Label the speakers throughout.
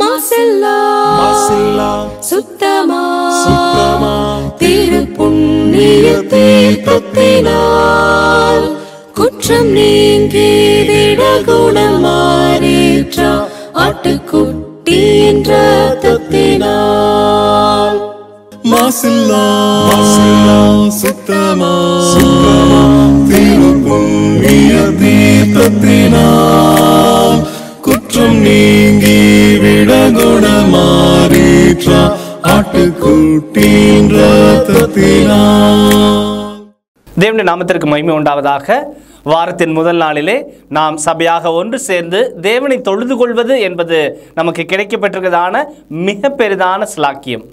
Speaker 1: மாசில்லா சுத்தமா திருப்புண்ணிய தீர்த்தத்தினால் குற்றம் நீங்கி விடகுணம் மாறேற்ற ஆட்டுக்குட்டியின் இரத்தத்தினால்
Speaker 2: மாசில்லா சுத்தமா திருப்புண்ணிய தீர்த்தத்தினால் குற்றம் நீங்கி விடகுணமாறேற்ற ஆட்டுக்குட்டியின் இரத்தத்தினால்.
Speaker 3: தேவனுடைய நாமத்திற்கு மகிமை உண்டாவதாக. வாரத்தின் முதல் நாளிலே நாம் சபையாக ஒன்று சேர்ந்து தேவனை தொழுது கொள்வது என்பது நமக்கு கிடைக்கப்பட்டிருக்கிறதான மிக பெரிதான சிலாக்கியம்.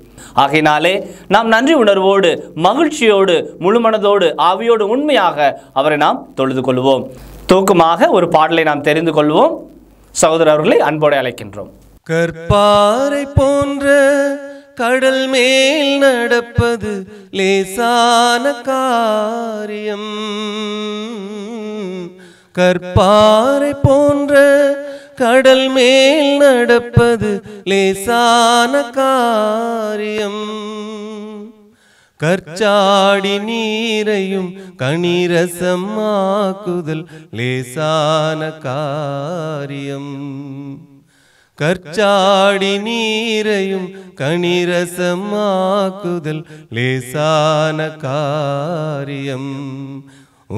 Speaker 3: ஆகையினாலே நாம் நன்றி உணர்வோடு மகிழ்ச்சியோடு முழுமனதோடு ஆவியோடு உண்மையாக அவரை நாம் தொழுது கொள்வோம். தூக்கமாக ஒரு பாடலை நாம் தெரிந்து கொள்வோம். சகோதரர்களை அன்போடு அழைக்கின்றோம்.
Speaker 4: கற்பாறை போன்ற கடல் மேல் நடப்பது லேசான காரியம். கற்பாறை போன்ற கடல் மேல் நடப்பது லேசான காரியம். கற்சாடி நீரையும் கனிரசமாக்குதல் லேசான காரியம். கற்சாடி நீரையும் கனிரசமாக்குதல் லேசான காரியம்.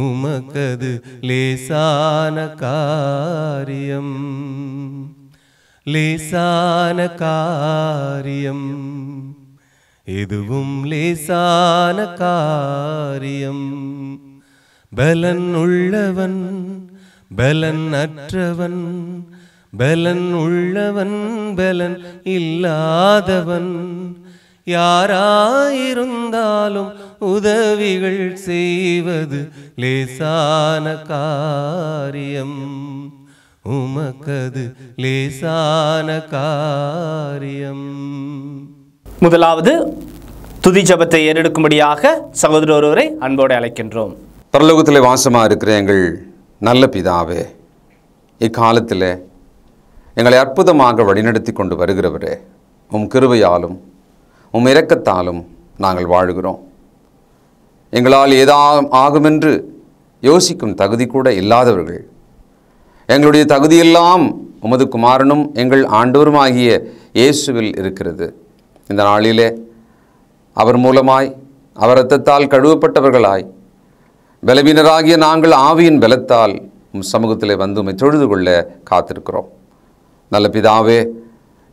Speaker 4: உமக்கது லேசான காரியம், லேசான காரியம், எதுவும் லேசான காரியம். பலன் உள்ளவன் பலன் அற்றவன், பலன் உள்ளவன் பலன் இல்லாதவன், யாராயிருந்தாலும் உதவிகள் செய்வது லேசான காரியம். உமக்கது லேசான காரியம்.
Speaker 3: முதலாவது துதி ஜெபத்தை ஏறெடுக்கும்படியாக சகோதரர் ஒருவரை அன்போடு அழைக்கின்றோம்.
Speaker 5: பரலோகத்தில் வாசமாக இருக்கிற எங்கள் நல்ல பிதாவே, இக்காலத்தில் எங்களை அற்புதமாக வழிநடத்தி கொண்டு வருகிறவரே, உம் கிருபையாலும் உம் இரக்கத்தாலும் நாங்கள் வாழ்கிறோம். எங்களால் ஆகுமென்று யோசிக்கும் தகுதி கூட இல்லாதவர்கள், எங்களுடைய தகுதியெல்லாம் உமது குமாரனும் எங்கள் ஆண்டவருமாகிய இயேசுவில் இருக்கிறது. இந்த நாளிலே அவர் மூலமாய் அவர் இரத்தத்தால் கழுவப்பட்டவர்களாய் பலவீனராகிய நாங்கள் ஆவியின் பலத்தால் உம் சமூகத்திலே வந்து உம்மை தொழுது கொள்ள காத்திருக்கிறோம். நல்ல பிதாவே,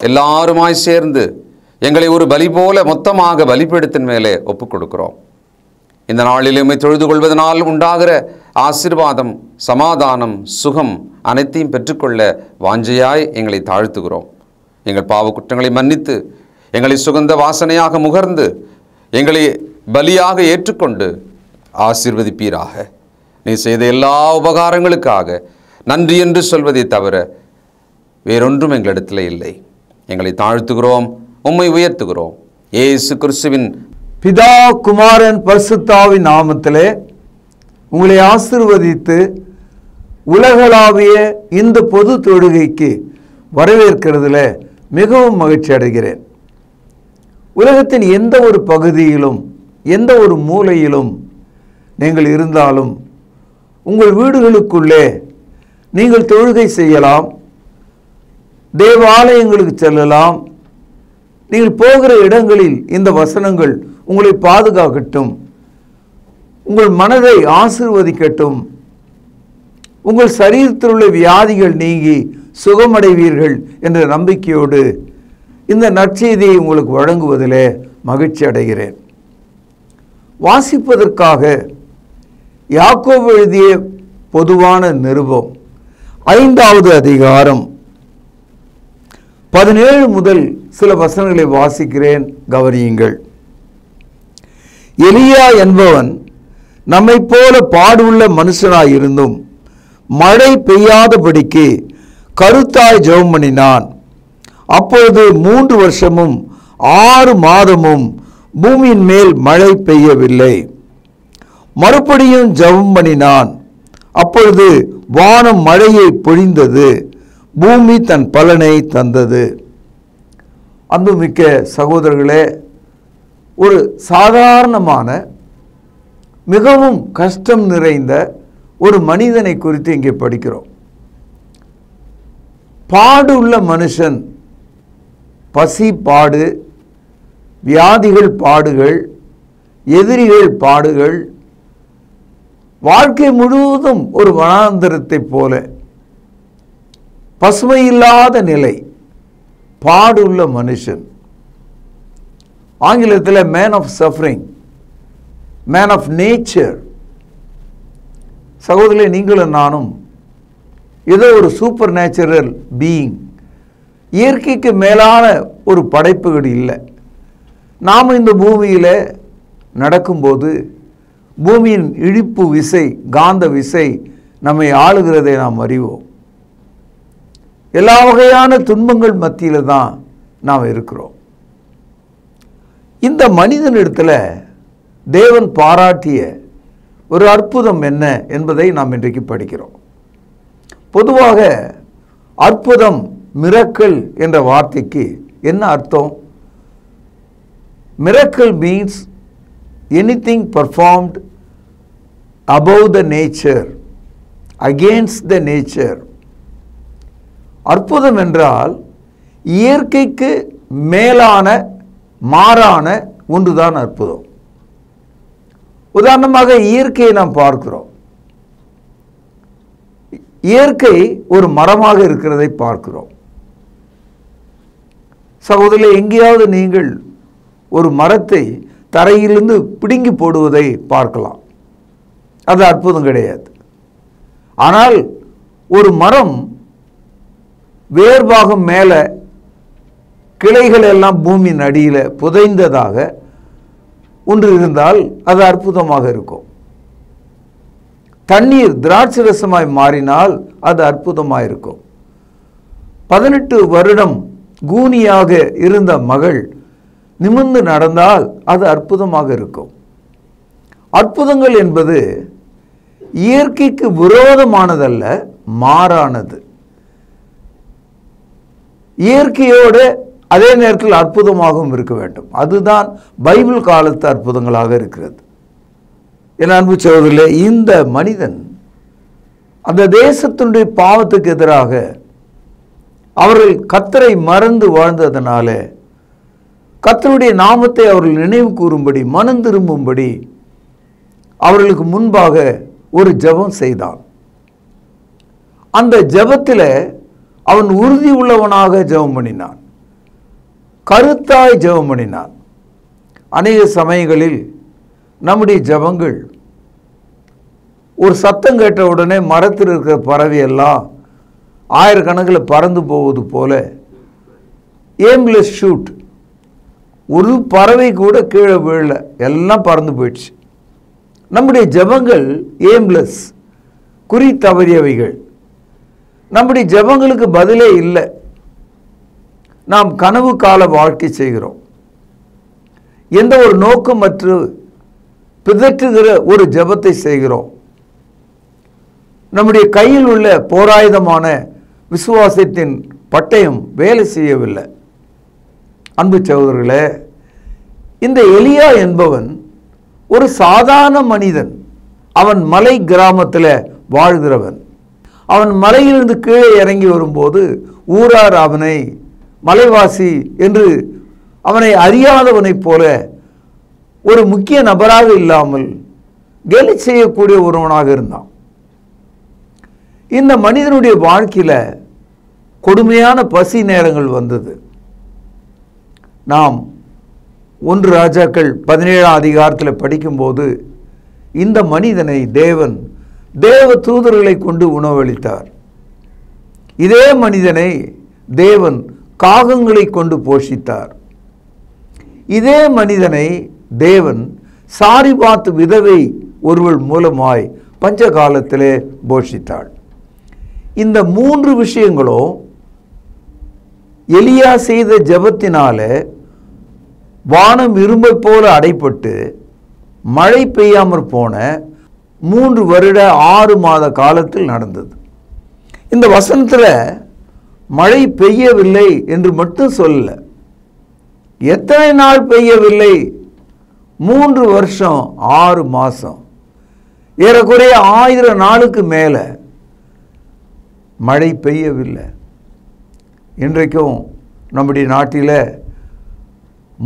Speaker 5: எல்லாருமாய் சேர்ந்து எங்களை ஒரு பலி போல மொத்தமாக பலிபீடத்தின் மேலே ஒப்புக் கொடுக்கிறோம். இந்த நாளில் உம்மை தொழுது கொள்வதனால் உண்டாகிற ஆசீர்வாதம், சமாதானம், சுகம் அனைத்தையும் பெற்றுக்கொள்ள வாஞ்சையாய் எங்களை தாழ்த்துகிறோம். எங்கள் பாவ குற்றங்களை மன்னித்து எங்களை சுகந்த வாசனையாக முகர்ந்து எங்களை பலியாக ஏற்றுக்கொண்டு ஆசீர்வதிப்பீராக. நீ செய்த எல்லா உபகாரங்களுக்காக நன்றி என்று சொல்வதை தவிர வேறொன்றும் எங்களிடத்தில் இல்லை. எங்களை தாழ்த்துகிறோம், உம்மை உயர்த்துகிறோம். இயேசு கிறிஸ்துவின்
Speaker 6: பிதா குமாரன் பரிசுத்தாவின் நாமத்திலே உங்களை ஆசீர்வதித்து உலகளாவிய இந்த பொது தொழுகைக்கு வரவேற்கிறதுல மிகவும் மகிழ்ச்சி அடைகிறேன். உலகத்தின் எந்த ஒரு பகுதியிலும் எந்த ஒரு மூலையிலும் நீங்கள் இருந்தாலும் உங்கள் வீடுகளுக்குள்ளே நீங்கள் தொழுகை செய்யலாம், தேவாலயங்களுக்கு செல்லலாம். நீங்கள் போகிற இடங்களில் இந்த வசனங்கள் உங்களை பாதுகாக்கட்டும், உங்கள் மனதை ஆசீர்வதிக்கட்டும், உங்கள் சரீரத்தில் உள்ள வியாதிகள் நீங்கி சுகமடைவீர்கள் என்ற நம்பிக்கையோடு இந்த நற்செய்தியை உங்களுக்கு வழங்குவதிலே மகிழ்ச்சி அடைகிறேன். வாசிப்பதற்காக யாக்கோபு எழுதிய பொதுவான நிருபம் 5வது அதிகாரம் 17 முதல் சில வசனங்களை வாசிக்கிறேன், கவனியுங்கள். எலியா என்பவன் நம்மை போல பாடுள்ள மனுஷனாயிருந்தும் மழை பெய்யாதபடிக்கு கருத்தாய் ஜெபம் பண்ணினான். அப்பொழுது 3 வருஷமும் 6 மாதமும் பூமியின் மேல் மழை பெய்யவில்லை. மறுபடியும் ஜெபம் பண்ணினான். அப்பொழுது வானம் மழையை பொழிந்தது, பூமி தன் பலனை தந்தது. அன்புமிக்க சகோதரர்களே, ஒரு சாதாரணமான மிகவும் கஷ்டம் நிறைந்த ஒரு மனிதனை குறித்து இங்கே படிக்கிறோம். பாடு உள்ள மனுஷன், பசி பாடு, வியாதிகள் பாடுகள், எதிரிகள் பாடுகள், வாழ்க்கை முழுவதும் ஒரு வனாந்தரத்தைப் போல பசுமையில்லாத நிலை, பாடுள்ள மனுஷன். ஆங்கிலத்தில் man of suffering, man of nature. சகோதரர்களே, நீங்களும் நானும் ஏதோ ஒரு சூப்பர் நேச்சுரல் பீயிங், இயற்கைக்கு மேலான ஒரு படைப்புகள் இல்லை. நாம் இந்த பூமியில் நடக்கும்போது பூமியின் இழுப்பு விசை, காந்த விசை நம்மை ஆளுகிறதை நாம் அறிவோம். எல்லா வகையான துன்பங்கள் மத்தியில் தான் நாம் இருக்கிறோம். இந்த மனிதனிடத்தில் தேவன் பாராட்டிய ஒரு அற்புதம் என்ன என்பதை நாம் இன்றைக்கு படிக்கிறோம். பொதுவாக அற்புதம், மிரக்கல் என்ற வார்த்தைக்கு என்ன அர்த்தம்? Miracle means anything performed above the nature, against the nature. அற்புதம் என்றால் இயற்கைக்கு மேலான, மாறான ஒன்றுதான் அற்புதம். உதாரணமாக இயற்கையை நாம் பார்க்கிறோம். இயற்கை ஒரு மரமாக இருக்கிறதை பார்க்கிறோம். சகோதரர்களே, எங்கேயாவது நீங்கள் ஒரு மரத்தை தரையிலிருந்து பிடுங்கி போடுவதை பார்க்கலாம். அது அற்புதம் கிடையாது. ஆனால் ஒரு மரம் வேர்பாகம் மேலே, கிளைகள் எல்லாம் பூமியின் அடியில் புதைந்ததாக ஒன்று இருந்தால் அது அற்புதமாக இருக்கும். தண்ணீர் திராட்சை ரசமாய் மாறினால் அது அற்புதமாக இருக்கும். 18 வருடம் கூனியாக இருந்த மகள் நிமிர்ந்து நடந்தால் அது அற்புதமாக இருக்கும். அற்புதங்கள் என்பது இயற்கைக்கு விரோதமானதல்ல, மாறானது. இயற்கையோடு அதே நேரத்தில் அற்புதமாகவும் இருக்க வேண்டும். அதுதான் பைபிள் காலத்து அற்புதங்களாக இருக்கிறது. என் அன்பு சகோதரர்களே, இந்த மனிதன் அந்த தேசத்தினுடைய பாவத்துக்கு எதிராக அவர்கள் கர்த்தரை மறந்து வாழ்ந்ததனால கர்த்தருடைய நாமத்தை அவர்கள் நினைவு கூறும்படி, மனம் திரும்பும்படி அவர்களுக்கு முன்பாக ஒரு ஜெபம் செய்தான். அந்த ஜெபத்தில் அவன் உறுதி உள்ளவனாக ஜெபம் பண்ணினான், கருத்தாய் ஜெபம் பண்ணினான். அநேக சமயங்களில் நம்முடைய ஜெபங்கள் ஒரு சத்தம் கேட்ட உடனே மரத்தில் இருக்கிற பறவையெல்லாம் ஆயிரக்கணக்கில் பறந்து போவது போல, எய்ம்லெஸ் ஷூட், ஒரு பறவை கூட கீழே விழல, எல்லாம் பறந்து போயிடுச்சு. நம்முடைய ஜெபங்கள் எய்ம்லெஸ், குறி தவறியவைகள். நம்முடைய ஜெபங்களுக்கு பதிலே இல்லை. நாம் கனவு கால வாழ்க்கை செய்கிறோம். எந்த ஒரு நோக்கமற்று பிதற்றுகிற ஒரு ஜெபத்தை செய்கிறோம். நம்முடைய கையில் உள்ள போராயுதமான விசுவாசத்தின் பட்டயம் வேலை செய்யவில்லை. அன்பு சகோதரர்களே, இந்த எலியா என்பவன் ஒரு சாதாரண மனிதன். அவன் மலை கிராமத்தில் வாழ்கிறவன். அவன் மலையிலிருந்து கீழே இறங்கி வரும்போது ஊரார் அவனை மலைவாசி என்று அவனை அறியாதவனைப் போல ஒரு முக்கிய நபராக இல்லாமல் கேலி செய்யக்கூடிய ஒருவனாக இருந்தான். இந்த மனிதனுடைய வாழ்க்கையில் கொடுமையான பசி நேரங்கள் வந்தது. நாம் 1 ராஜாக்கள் 17ஆம் அதிகாரத்தில் படிக்கும்போது இந்த மனிதனை தேவ தூதர்களை கொண்டு உணவளித்தார். இதே மனிதனை தேவன் காகங்களை கொண்டு போஷித்தார். இதே மனிதனை தேவன் சாரிபாத் விதவை ஒருவள் மூலமாய் பஞ்ச காலத்திலே போஷித்தாள். இந்த 3 விஷயங்களும் எலியா செய்த ஜெபத்தினாலே வானம் இரும்பை போல அடைப்பட்டு மழை பெய்யாமற் போன 3 வருட 6 மாத காலத்தில் நடந்தது. இந்த வசனத்தில் மழை பெய்யவில்லை என்று மட்டும் சொல்லல, எத்தனை நாள் பெய்யவில்லை? 3 வருஷம் 6 மாதம், ஏறக்குறைய 1000 நாளுக்கு மேலே மழை பெய்யவில்லை. இன்றைக்கும் நம்முடைய நாட்டில்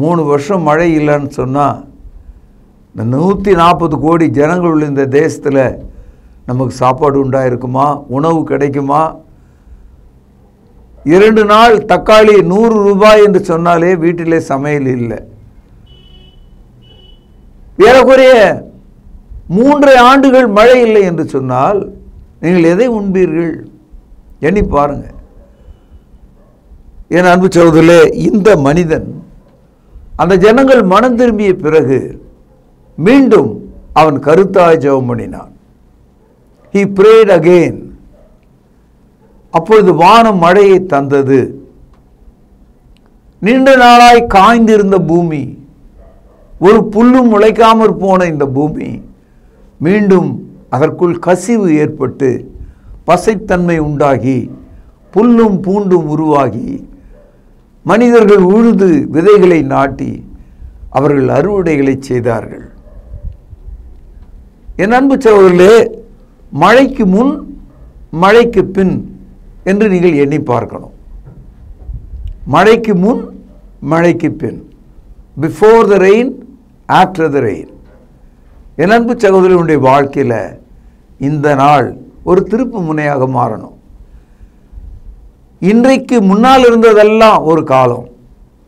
Speaker 6: 3 வருஷம் மழை இல்லைன்னு சொன்னால் இந்த 140 கோடி ஜனங்கள் உள்ள இந்த தேசத்தில் நமக்கு சாப்பாடு உண்டாயிருக்குமா? உணவு கிடைக்குமா? 2 நாள் தக்காளி 100 ரூபாய் என்று சொன்னாலே வீட்டிலே சமையல் இல்லை. ஏறக்குறைய 3 ஆண்டுகள் மழை இல்லை என்று சொன்னால் நீங்கள் எதை உண்பீர்கள்? எண்ணி பாருங்க. என் அன்பு சகோதரர்களே, இந்த மனிதன் அந்த ஜனங்கள் மனம் திரும்பிய பிறகு மீண்டும் அவன் கருத்தாய் ஜெபம் பண்ணினான். He prayed again. அப்பொழுது வானம் மழையை தந்தது. நீண்ட நாளாய் காய்ந்திருந்த பூமி, ஒரு புல்லும் முளைக்காமற் போன இந்த பூமி மீண்டும் அதற்குள் கசிவு ஏற்பட்டு பசைத்தன்மை உண்டாகி புல்லும் பூண்டும் உருவாகி மனிதர்கள் உழுது விதைகளை நாட்டி அவர்கள் அறுவடைகளை செய்தார்கள். என் அன்பு சகோதரர்களே, மழைக்கு முன் மழைக்கு பின் என்று நீங்கள் எண்ணி பார்க்கணும். மழைக்கு முன் மழைக்கு பின், before the rain, after the rain. என் அன்பு சகோதரனுடைய வாழ்க்கையில் இந்த நாள் ஒரு திருப்பு முனையாக மாறணும். இன்றைக்கு முன்னால் இருந்ததெல்லாம் ஒரு காலம்,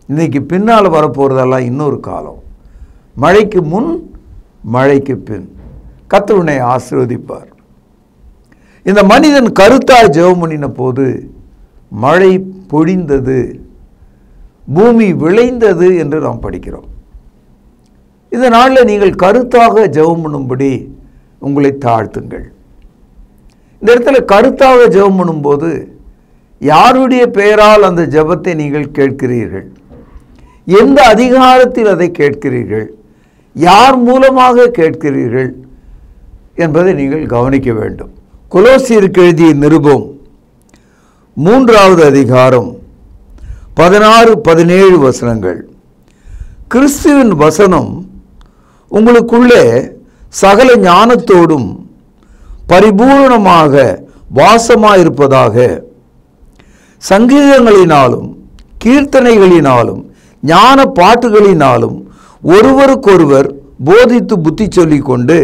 Speaker 6: இன்னைக்கு பின்னால் வரப்போகிறதெல்லாம் இன்னொரு காலம். மழைக்கு முன் மழைக்கு பின் கர்த்தர் உன்னை ஆசீர்வதிப்பார். இந்த மனிதன் கருத்தாய் ஜெபம் பண்ணின போது மழை பொழிந்தது, பூமி விளைந்தது என்று நாம் படிக்கிறோம். இந்த நாளில் நீங்கள் கருத்தாக ஜெபம் பண்ணும்படி உங்களை தாழ்த்துங்கள். இந்த இடத்துல கருத்தாக ஜெபம் பண்ணும்போது யாருடைய பெயரால் அந்த ஜெபத்தை நீங்கள் கேட்கிறீர்கள்? எந்த அதிகாரத்தில் அதை கேட்கிறீர்கள்? யார் மூலமாக கேட்கிறீர்கள் என்பதை நீங்கள் கவனிக்க வேண்டும். கொலோசியருக்கு எழுதிய நிருபம் 3வது அதிகாரம் 16-17 வசனங்கள். கிறிஸ்துவின் வசனம் உங்களுக்குள்ளே சகல ஞானத்தோடும் பரிபூர்ணமாக வாசமாயிருப்பதாக, சங்கீதங்களினாலும் கீர்த்தனைகளினாலும் ஞான பாட்டுகளினாலும் ஒருவருக்கொருவர் போதித்து புத்தி சொல்லிக் கொண்டு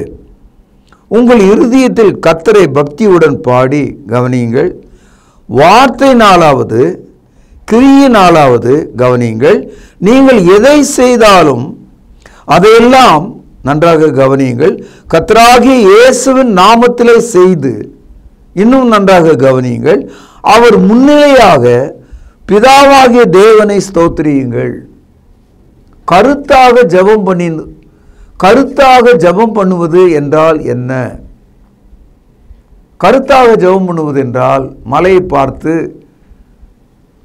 Speaker 6: உங்கள் இருதயத்தில் கர்த்தரை பக்தியுடன் பாடி கவனியுங்கள். வார்த்தையினாலாவது கிரியினாலாவது கவனியுங்கள். நீங்கள் எதை செய்தாலும் அதையெல்லாம் நன்றாக கவனியுங்கள். கர்த்தராகிய இயேசுவின் நாமத்திலே செய்து இன்னும் நன்றாக கவனியுங்கள். அவர் முன்னிலையாக பிதாவாகிய தேவனை ஸ்தோத்திரியுங்கள். கருத்தாக ஜெபம் பண்ணுவது என்றால் என்ன? கருத்தாக ஜெபம் பண்ணுவது என்றால் மலையை பார்த்து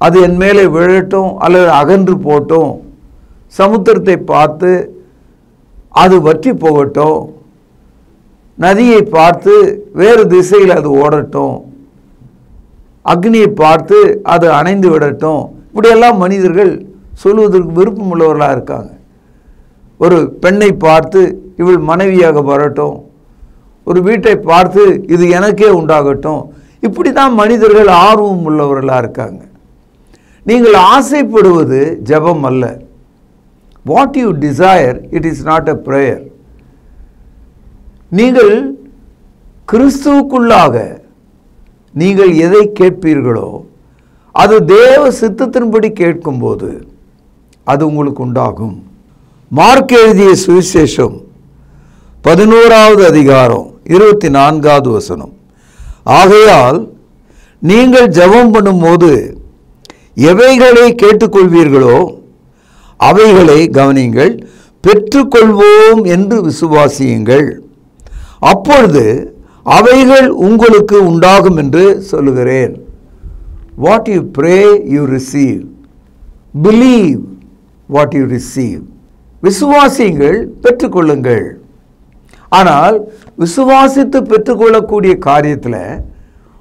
Speaker 6: அது என் மேலே விழட்டும் அல்லது அகன்று போட்டும், சமுத்திரத்தை பார்த்து அது வற்றி போகட்டும், நதியை பார்த்து வேறு திசையில் அது ஓடட்டும், அக்னியை பார்த்து அது அணைந்து விடட்டும், இப்படியெல்லாம் மனிதர்கள் சொல்வதற்கு விருப்பம் உள்ளவர்களாக இருக்காங்க. ஒரு பெண்ணை பார்த்து இவள் மனைவியாக வரட்டும், ஒரு வீட்டை பார்த்து இது எனக்கே உண்டாகட்டும், இப்படி தான் மனிதர்கள் ஆர்வம் உள்ளவர்களாக இருக்காங்க. நீங்கள் ஆசைப்படுவது ஜெபம் அல்ல. What you desire, it is not a prayer. நீங்கள் கிறிஸ்துவுக்குள்ளாக நீங்கள் எதை கேட்பீர்களோ அது தேவ சித்தத்தின்படி கேட்கும்போது அது உங்களுக்கு உண்டாகும். மார்க் எழுதிய சுவிசேஷம் 11வது அதிகாரம் 24வது வசனம். ஆகையால் நீங்கள் ஜெபம் பண்ணும்போது எவைகளை கேட்டுக்கொள்வீர்களோ அவைகளை கவனியுங்கள், பெற்றுக்கொள்வோம் என்று விசுவாசியுங்கள், அப்பொழுது அவைகள் உங்களுக்கு உண்டாகும் என்று சொல்லுகிறேன். What you pray you receive. Believe what you receive. விசுவாசியுங்கள், பெற்றுக்கொள்ளுங்கள். ஆனால் விசுவாசித்து பெற்றுக்கொள்ளக்கூடிய காரியத்தில்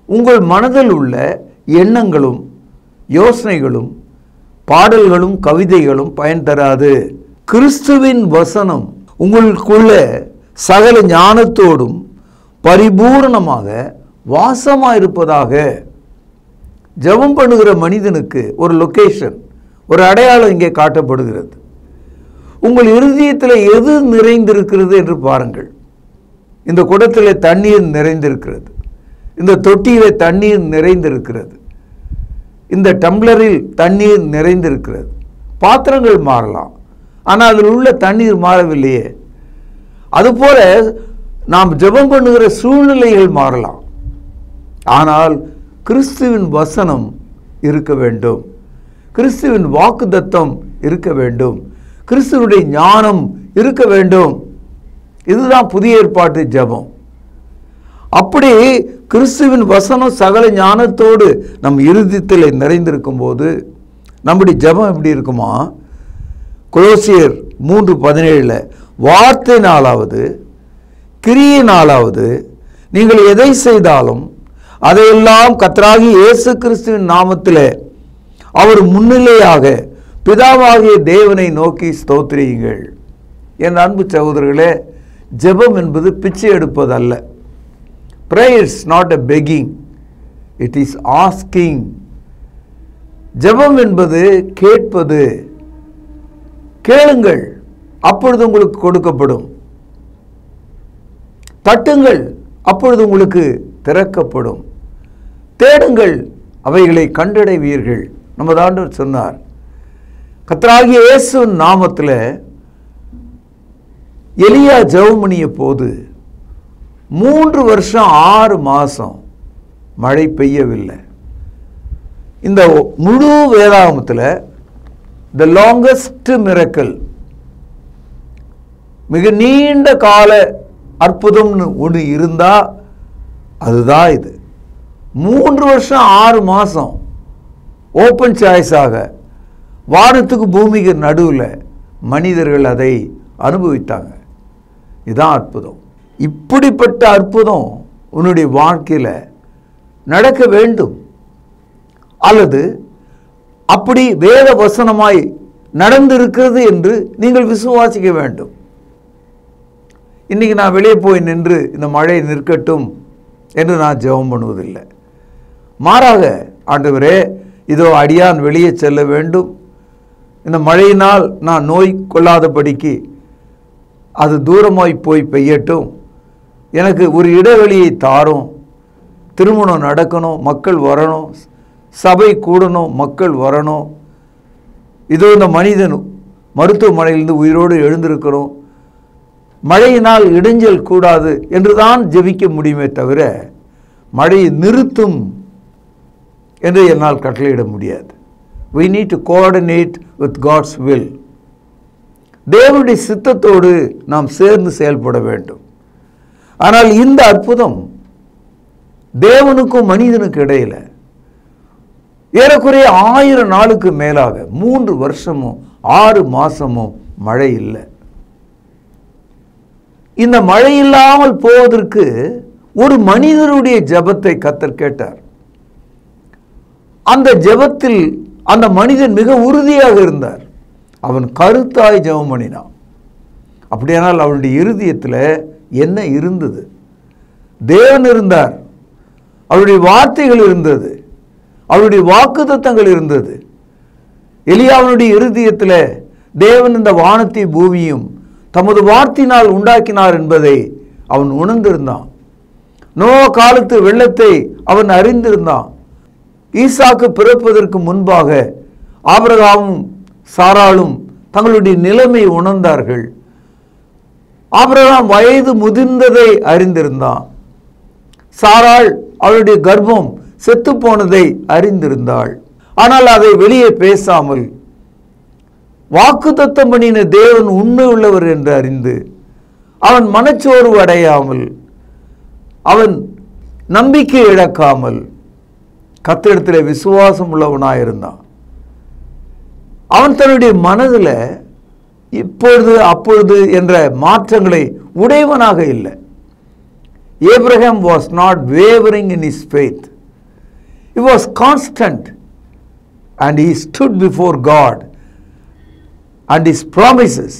Speaker 6: உங்கள் மனதில் உள்ள எண்ணங்களும் யோசனைகளும் பாடல்களும் கவிதைகளும் பயன் தராது. கிறிஸ்துவின் வசனம் உங்களுக்குள்ள சகல ஞானத்தோடும் பரிபூரணமாக வாசமாயிருப்பதாக. ஜெபம் பண்ணுகிற மனிதனுக்கு ஒரு லொகேஷன், ஒரு அடையாளம் இங்கே காட்டப்படுகிறது. உங்கள் இருதயத்தில் எது நிறைந்திருக்கிறது என்று பாருங்கள். இந்த குடத்தில் தண்ணீர் நிறைந்திருக்கிறது, இந்த தொட்டியில் தண்ணீர் நிறைந்திருக்கிறது, இந்த டம்ளரில் தண்ணீர் நிறைந்திருக்கிறது. பாத்திரங்கள் மாறலாம், ஆனால் அதில் உள்ள தண்ணீர் மாறவில்லையே. அதுபோல நாம் ஜெபம் பண்ணுகிற சூழ்நிலைகள் மாறலாம், ஆனால் கிறிஸ்துவின் வசனம் இருக்க வேண்டும், கிறிஸ்துவின் வாக்குத்தத்தம் இருக்க வேண்டும், கிறிஸ்துவுடைய ஞானம் இருக்க வேண்டும். இதுதான் புதிய ஏற்பாட்டு ஜெபம். அப்படி கிறிஸ்துவின் வசனம் சகல ஞானத்தோடு நம் இருதயத்தில் நிறைந்திருக்கும் போது நம்முடைய ஜெபம் எப்படி இருக்குமா? கொலோசியர் 3:17 வார்த்தையினாலாவது கிரியினாலாவது நீங்கள் எதை செய்தாலும் அதையெல்லாம் கர்த்தராகிய இயேசு கிறிஸ்துவின் நாமத்திலே அவர் முன்னிலையாக பிதாவாகிய தேவனை நோக்கி ஸ்தோத்திரியுங்கள். என் அன்பு சகோதரர்களே, ஜெபம் என்பது பிச்சை எடுப்பதல்ல. Prayer is not a begging, it is asking. ஜெபம் என்பது கேட்பது. கேளுங்கள், அப்பொழுது உங்களுக்கு கொடுக்கப்படும். தட்டுங்கள், அப்பொழுது உங்களுக்கு திறக்கப்படும். தேடுங்கள், அவைகளை கண்டடைவீர்கள். நமது ஆண்டவர் சொன்னார். கர்த்தராகிய இயேசுவின் நாமத்தில் எலியா ஜெபம் பண்ணிய போது 3 வருஷம் 6 மாதம் மழை பெய்யவில்லை. இந்த முழு வேதாகமத்தில் த லாங்கஸ்ட் மிரக்கல், மிக நீண்ட கால அற்புதம்னு ஒன்று இருந்தால் அதுதான் இது. 3 வருஷம் 6 மாதம் ஓப்பன் சாய்ஸாக வானத்துக்கு பூமிக்கு நடுவில் மனிதர்கள் அதை அனுபவித்தாங்க. இதுதான் அற்புதம். இப்படிப்பட்ட அற்புதம் உன்னுடைய வாழ்க்கையில் நடக்க வேண்டும், அல்லது அப்படி வேத வசனமாய் நடந்திருக்கிறது என்று நீங்கள் விசுவாசிக்க வேண்டும். இன்னைக்கு நான் வெளியே போய் நின்று இந்த மழை நிற்கட்டும் என்று நான் ஜெபம் பண்ணுவதில்லை. மாறாக, ஆண்டவரே, இதோ அடியான் வெளியே செல்ல வேண்டும், இந்த மழையினால் நான் நோய் கொள்ளாதபடிக்கு அது தூரமாய் போய் பெய்யட்டும், எனக்கு ஒரு இடைவெளியை தாரும், திருமணம் நடக்கணும், மக்கள் வரணும், சபை கூடணும், மக்கள் வரணும், இதோ இந்த மனிதன் மருத்துவமனையிலிருந்து உயிரோடு எழுந்திருக்கணும், மழையினால் இடைஞ்சல் கூடாது என்று தான் ஜெபிக்க முடியுமே தவிர மழையை நிறுத்தும் என்று என்னால் கட்டளையிட முடியாது. We need to coordinate with God's will. தேவனுடைய சித்தத்தோடு நாம் சேர்ந்து செயல்பட வேண்டும். ஆனால் இந்த அற்புதம் தேவனுக்கும் மனிதனுக்கு இடையில் ஏறக்குறைய 1000 நாளுக்கு மேலாக 3 வருஷமும் 6 மாசமும் மழை இல்லை. இந்த மழை இல்லாமல் போவதற்கு ஒரு மனிதனுடைய ஜெபத்தை கர்த்தர் கேட்டார். அந்த ஜெபத்தில் அந்த மனிதன் மிக உறுதியாக இருந்தார். அவன் கருத்தாய் ஜெபம் பண்ணினான். அப்படியானால் அவனுடைய இருதயத்தில் என்ன இருந்தது? தேவன் இருந்தார், அவருடைய வார்த்தைகள் இருந்தது, அவருடைய வாக்குத்தத்தங்கள் இருந்தது. எலியாவினுடைய இருதயத்தில் தேவன் இந்த வானத்தை பூமியும் தமது வார்த்தையினால் உண்டாக்கினார் என்பதை அவன் உணர்ந்திருந்தான். நோவா காலத்து வெள்ளத்தை அவன் அறிந்திருந்தான். ஈசாக்கு பிறப்பதற்கு முன்பாக ஆபிரகாமும் சாராளும் தங்களுடைய நிலைமை உணர்ந்தார்கள். ஆபிரகாம் வயது முதிர்ந்ததை அறிந்திருந்தான். சாராள் அவளுடைய கர்ப்பம் செத்து போனதை அறிந்திருந்தாள். ஆனால் அதை வெளியே பேசாமல் வாக்குத்தத்தம் பண்ணின தேவன் உண்மை உள்ளவர் என்று அறிந்து அவன் மனச்சோர்வு அடையாமல், அவன் நம்பிக்கை இழக்காமல் கர்த்தரிடத்தில் விசுவாசம் உள்ளவனாயிருந்தான். அவன் தன்னுடைய மனதில் இப்பொழுது அப்பொழுது என்ற மாற்றங்களை உடையவனாக இல்லை. Abraham was not wavering in his faith. He was constant and he stood before God and his promises.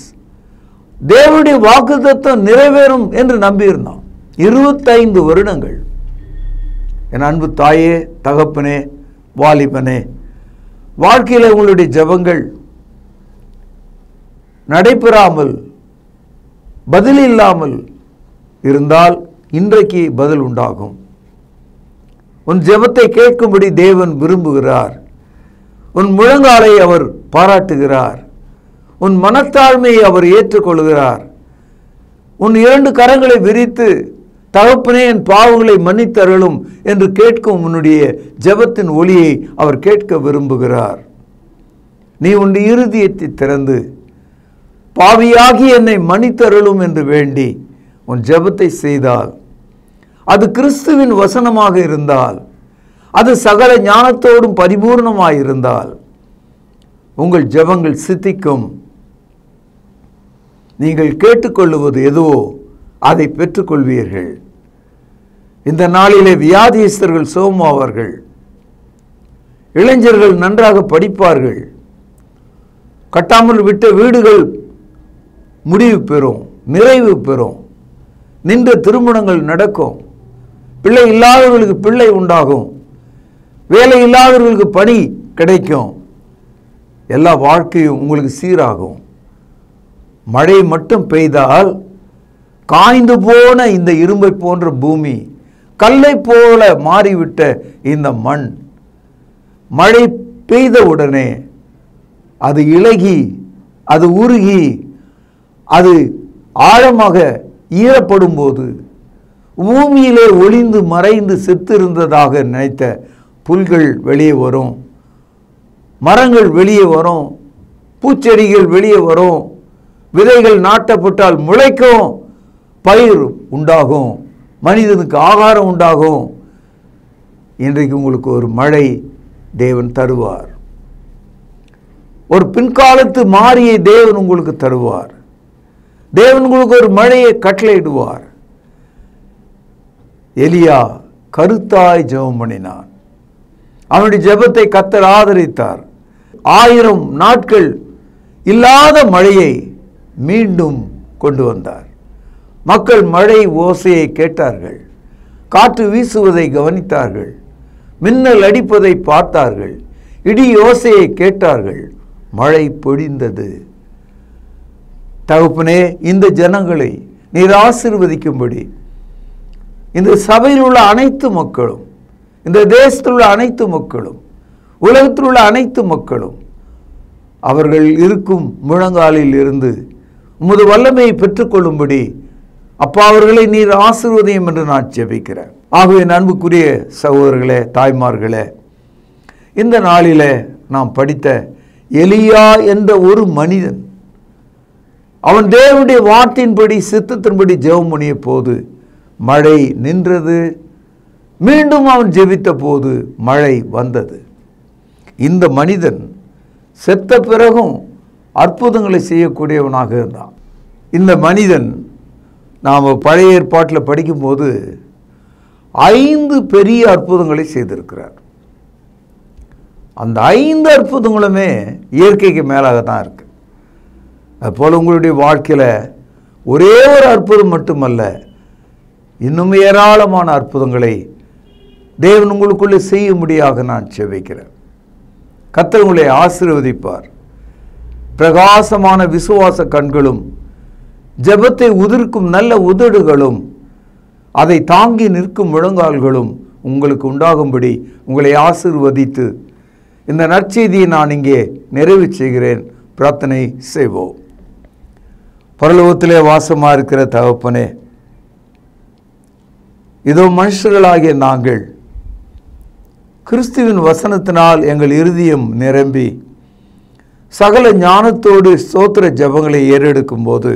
Speaker 6: தேவனுடைய வாக்குத்தத்தம் நிறைவேறும் என்று நம்பியிருந்தான். 25 வருடங்கள். என் அன்பு தாயே, தகப்பனே, வாலிபனே, வாழ்க்கையில் உங்களுடைய ஜெபங்கள் நடைபெறாமல் பதில் இல்லாமல் இருந்தால் இன்றைக்கு பதில் உண்டாகும். உன் ஜெபத்தை கேட்கும்படி தேவன் விரும்புகிறார். உன் முழங்காலை அவர் பாராட்டுகிறார். உன் மனத்தாழ்மையை அவர் ஏற்றுக்கொள்கிறார். உன் 2 கரங்களை விரித்து தகப்பனே என் பாவங்களை மன்னித்தருளும் என்று கேட்கும் உன்னுடைய ஜெபத்தின் ஒலியை அவர் கேட்க விரும்புகிறார். நீ உன் இருதயத்தை திறந்து பாவியாகி என்னை மன்னித்தருளும் என்று வேண்டி உன் ஜெபத்தை செய்தால், அது கிறிஸ்துவின் வசனமாக இருந்தால், அது சகல ஞானத்தோடும் பரிபூர்ணமாய் இருந்தால் உங்கள் ஜெபங்கள் சித்திக்கும். நீங்கள் கேட்டுக்கொள்ளுவது எதுவோ அதை பெற்றுக்கொள்வீர்கள். இந்த நாளிலே வியாதியஸ்தர்கள் சுகமாவார்கள். இளைஞர்கள் நன்றாக படிப்பார்கள். கட்டாமல் விட்ட வீடுகள் முடிவு பெறும், நிறைவு பெறும். நின்ற திருமணங்கள் நடக்கும். பிள்ளை இல்லாதவர்களுக்கு பிள்ளை உண்டாகும். வேலை இல்லாதவர்களுக்கு பணி கிடைக்கும். எல்லா வாழ்க்கையும் உங்களுக்கு சீராகும். மழை மட்டும் பெய்தால் காய்ந்து போன இந்த இரும்பை போன்ற பூமி, கல்லை போல மாறிவிட்ட இந்த மண், மழை பெய்தவுடனே அது இளகி, அது உருகி, அது ஆழமாக ஈரப்படும் போது பூமியிலே ஒளிந்து மறைந்து செத்திருந்ததாக நினைத்த புல்கள் வெளியே வரும், மரங்கள் வெளியே வரும், பூச்செடிகள் வெளியே வரும், விதைகள் நாட்டப்பட்டால் முளைக்கும், பயிர் உண்டாகும், மனிதனுக்கு ஆகாரம் உண்டாகும். இன்றைக்கு உங்களுக்கு ஒரு மழை தேவன் தருவார். ஒரு பின்காலத்து மாரியை தேவன் உங்களுக்கு தருவார். தேவன் உங்களுக்கு ஒரு மழையை கட்டளையிடுவார். எலியா கருத்தாய் ஜெபம் பண்ணினான். அவனுடைய ஜெபத்தை கர்த்தர் ஆதரித்தார். 1000 நாட்கள் இல்லாத மழையை மீண்டும் கொண்டு வந்தார். மக்கள் மழை ஓசையை கேட்டார்கள். காற்று வீசுவதை கவனித்தார்கள். மின்னல் அடிப்பதை பார்த்தார்கள். இடி ஓசையை கேட்டார்கள். மழை பொழிந்தது. தகப்பனே, இந்த ஜனங்களை நீர் ஆசீர்வதிக்கும்படி இந்த சபையில் உள்ள அனைத்து மக்களும், இந்த தேசத்தில் உள்ள அனைத்து மக்களும், உலகத்தில் உள்ள அனைத்து மக்களும் அவர்கள் இருக்கும் முழங்காலில் இருந்து உமது வல்லமையை பெற்றுக்கொள்ளும்படி அப்பா அவர்களை நீர் ஆசீர்வதியும் என்று நான் ஜெபிக்கிறேன். ஆகவே அன்புக்குரிய சகோதரர்களே, தாய்மார்களே, இந்த நாளிலே நாம் படித்த எலியா என்ற ஒரு மனிதன், அவன் தேவனுடைய வார்த்தையின்படி சித்தத்தின்படி ஜெபம் பண்ணிய போது மழை நின்றது. மீண்டும் அவன் ஜெபித்த போது மழை வந்தது. இந்த மனிதன் செத்த பிறகும் அற்புதங்களை செய்யக்கூடியவனாக இருந்தான். இந்த மனிதன் நாம் பழைய ஏற்பாட்டில் படிக்கும்போது 5 பெரிய அற்புதங்களை செய்திருக்கிறார். அந்த 5 அற்புதங்களுமே இயற்கைக்கு மேலாக தான் இருக்கு. அதுபோல் உங்களுடைய வாழ்க்கையில் ஒரே ஒரு அற்புதம் மட்டுமல்ல, இன்னும் ஏராளமான அற்புதங்களை தேவன் உங்களுக்குள்ளே செய்யும்படியாக நான் ஜெபிக்கிறேன். கர்த்தர் உங்களை ஆசீர்வதிப்பார். பிரகாசமான விசுவாச கண்களும், ஜெபத்தை உதிர்க்கும் நல்ல உதடுகளும், அதை தாங்கி நிற்கும் முழங்கால்களும் உங்களுக்கு உண்டாகும்படி உங்களை ஆசீர்வதித்து இந்த நற்செய்தியை நான் இங்கே நிறைவு செய்கிறேன். பிரார்த்தனை செய்வோம். பரலோகத்திலே வாசமாக இருக்கிற தகப்பனே, இதோ மனுஷர்களாகிய நாங்கள் கிறிஸ்துவின் வசனத்தினால் எங்கள் இருதயம் நிரம்பி சகல ஞானத்தோடு ஸ்தோத்திர ஜெபங்களை ஏறெடுக்கும் போது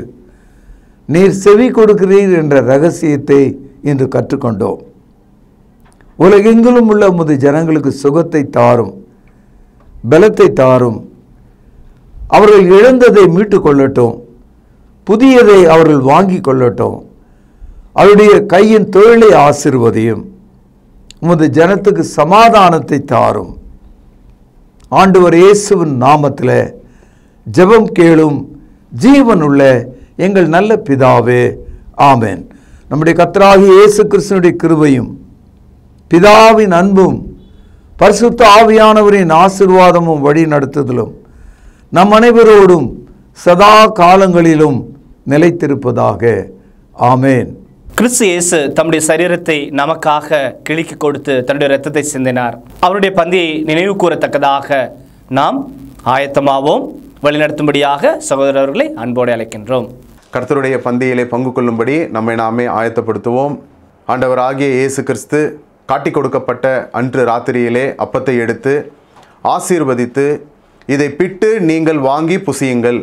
Speaker 6: நீர் செவி கொடுக்கிறீர் என்ற ரகசியத்தை இன்று கற்றுக்கொண்டோம். உலகெங்கிலும் உள்ள உமது ஜனங்களுக்கு சுகத்தை தாரும், பலத்தை தாரும். அவர்கள் இழந்ததை மீட்டு கொள்ளட்டும், புதியதை அவர்கள் வாங்கி கொள்ளட்டும். அவருடைய கையின் தொழிலை ஆசீர்வதியும். உமது ஜனத்துக்கு சமாதானத்தை தாரும். ஆண்டவர் இயேசுவின் நாமத்தில் ஜெபம் கேளும் ஜீவனுள்ள எங்கள் நல்ல பிதாவே, ஆமென். நம்முடைய கர்த்தராகிய இயேசு கிறிஸ்துவினுடைய கிருபையும் பிதாவின் அன்பும் பரிசுத்த ஆவியானவரின் ஆசீர்வாதமும் வழி நடத்துதலும் நம் அனைவரோடும் சதா காலங்களிலும் நிலைத்திருப்பதாக. ஆமென்.
Speaker 3: கிறிஸ்து இயேசு தம்முடைய சரீரத்தை நமக்காக கிழிக்கு கொடுத்து தன்னுடைய இரத்தத்தை சிந்தினார். அவருடைய பந்தியை நினைவு கூறத்தக்கதாக நாம் ஆயத்தமாவோம். வழிநடத்தும்படியாக சகோதரர்களை அன்போடு அழைக்கின்றோம்.
Speaker 7: கர்த்தருடைய பந்தியிலே பங்கு கொள்ளும்படி நம்மை நாமே ஆயத்தப்படுத்துவோம். ஆண்டவராகிய இயேசு கிறிஸ்து காட்டி கொடுக்கப்பட்ட அன்று ராத்திரியிலே அப்பத்தை எடுத்து ஆசீர்வதித்து, இதை பிட்டு நீங்கள் வாங்கி புசியுங்கள்,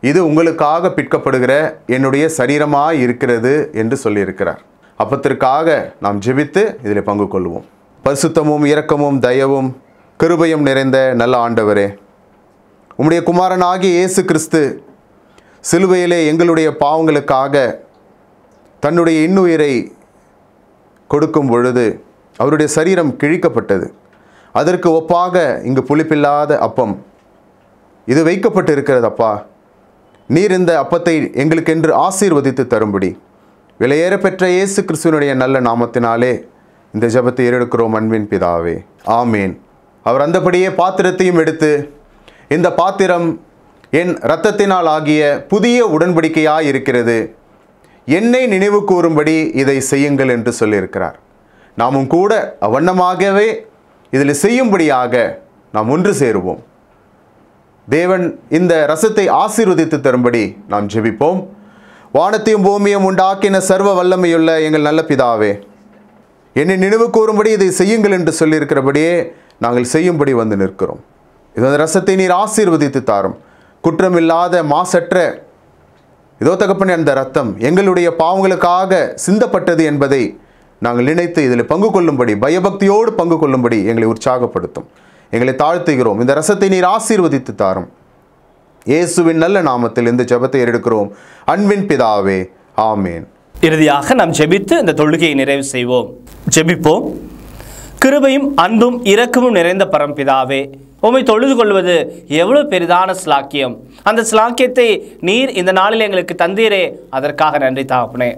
Speaker 7: இது உங்களுக்காக பிற்கப்படுகிற என்னுடைய சரீரமாய் இருக்கிறது என்று சொல்லியிருக்கிறார். அப்பத்திற்காக நாம் ஜெபித்து இதில் பங்கு கொள்வோம். பரிசுத்தமும் இரக்கமும் தயவும் கிருபையும் நிறைந்த நல்ல ஆண்டவரே, உம்முடைய குமாரனாகிய இயேசு கிறிஸ்து சிலுவையிலே எங்களுடைய பாவங்களுக்காக தன்னுடைய இன்னுயிரை கொடுக்கும் பொழுது அவருடைய சரீரம் கிழிக்கப்பட்டது. அதற்கு ஒப்பாக இங்கு புளிப்பில்லாத அப்பம் இது வைக்கப்பட்டு இருக்கிறதப்பா. நீர் இந்த அப்பத்தை எங்களுக்கென்று ஆசீர்வதித்து தரும்படி விலையேற பெற்ற இயேசு கிறிஸ்துவனுடைய நல்ல நாமத்தினாலே இந்த ஜெபத்தை ஏறெடுக்கிறோம் அன்பின் பிதாவே, ஆமேன். அவர் அந்தபடியே பாத்திரத்தையும் எடுத்து, இந்த பாத்திரம் என் இரத்தத்தினால் ஆகிய புதிய உடன்படிக்கையாய் இருக்கிறது, என்னை நினைவு கூறும்படி இதை செய்யுங்கள் என்று சொல்லியிருக்கிறார். நாமும் கூட அவ்வண்ணமாகவே இதில் செய்யும்படியாக நாம் ஒன்று சேருவோம். தேவன் இந்த ரசத்தை ஆசீர்வதித்து தரும்படி நாம் ஜெபிப்போம். வானத்தையும் பூமியும் உண்டாக்கின சர்வ வல்லமையுள்ள எங்கள் நல்ல பிதாவே, என்னை நினைவு கூறும்படி இதை செய்யுங்கள் என்று சொல்லியிருக்கிறபடியே நாங்கள் செய்யும்படி வந்து நிற்கிறோம். இந்த ரசத்தை நீர் ஆசீர்வதித்து தாரும். குற்றமில்லாத மாசற்ற இதோ தகப்பனே, அந்த ரத்தம் எங்களுடைய பாவங்களுக்காக சிந்தப்பட்டது என்பதை நாங்கள் நினைத்து இதில் பங்கு கொள்ளும்படி, பயபக்தியோடு பங்கு கொள்ளும்படி எங்களை உற்சாகப்படுத்தும். எங்களை தாழ்த்துகிறோம். இந்த ரசத்தை நீர் ஆசீர்வதித்து தாரும். இயேசுவின் நல்ல நாமத்தில் இந்த ஜெபத்தை எடுக்கிறோம் அன்பின் பிதாவே, ஆமேன்.
Speaker 3: இறுதியாக நாம் ஜெபித்து இந்த தொழுகையை நிறைவு செய்வோம். ஜெபிப்போம். கிருபையும் அன்பும் இரக்கமும் நிறைந்த பரம்பிதாவே, உம்மை தொழுது கொள்வது எவ்வளவு பெரிதான ஸ்லாக்கியம். அந்த ஸ்லாக்கியத்தை நீர் இந்த நாளில் எங்களுக்கு தந்தீரே, அதற்காக நன்றி தகப்பனே.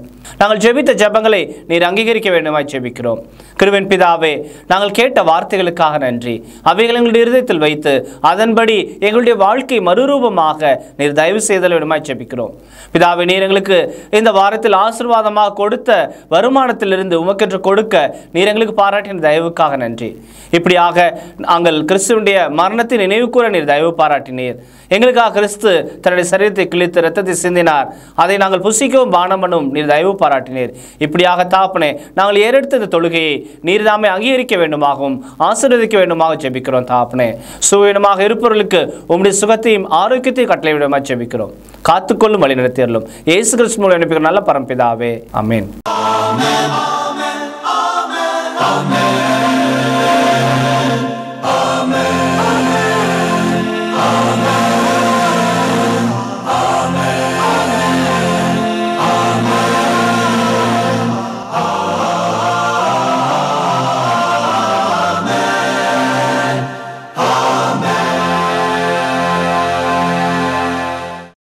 Speaker 3: நாங்கள் ஜெபித்த ஜெபங்களை நீர் அங்கீகரிக்க வேண்டுமாய் ஜெபிக்கிறோம். கிருபையின் பிதாவே, நாங்கள் கேட்ட வார்த்தைகளுக்காக நன்றி. அவைகள் எங்களுடைய இருதயத்தில் வைத்து அதன்படி எங்களுடைய வாழ்க்கை மறுரூபமாக நீர் தயவு செய்தல் வேண்டுமாய் ஜெபிக்கிறோம். பிதாவே, நீர் எங்களுக்கு இந்த வாரத்தில் ஆசீர்வாதமாக கொடுத்த வருமானத்திலிருந்து உமக்கென்று கொடுக்க நீர் எங்களுக்கு பாராட்டின தயவுக்காக நன்றி. இப்படியாக நாங்கள் கிறிஸ்துவனுடைய மரணத்தை நினைவு கூற நீர் தயவு பாராட்டினீர். எங்களுக்காக கிறிஸ்து தன்னுடைய சரீரத்தை கிழித்து இரத்தத்தை சிந்தினார். அதை நாங்கள் புசிக்கவும் பானம் பண்ணவும் நீர் தயவு பாராட்டினீர். இப்படியாக தாப்பனே, நாங்கள் ஏறெடுத்த இந்த தொழுகையை நீர் தாமே அங்கீகரிக்க வேண்டுமாகவும் ஆசீர்வதிக்க வேண்டுமாக ஜெபிக்கிறோம். தாப்பனே, சுவீனமாக இருப்பவர்களுக்கு உம்முடைய சுகத்தையும் ஆரோக்கியத்தையும் கட்டளை விடமாக ஜெபிக்கிறோம். காத்துக்கொள்ளும், வழி நடத்தியறலும். இயேசு கிறிஸ்து மூலம் அனுப்புகிற நல்ல பரம்பிதாவே, ஆமென்.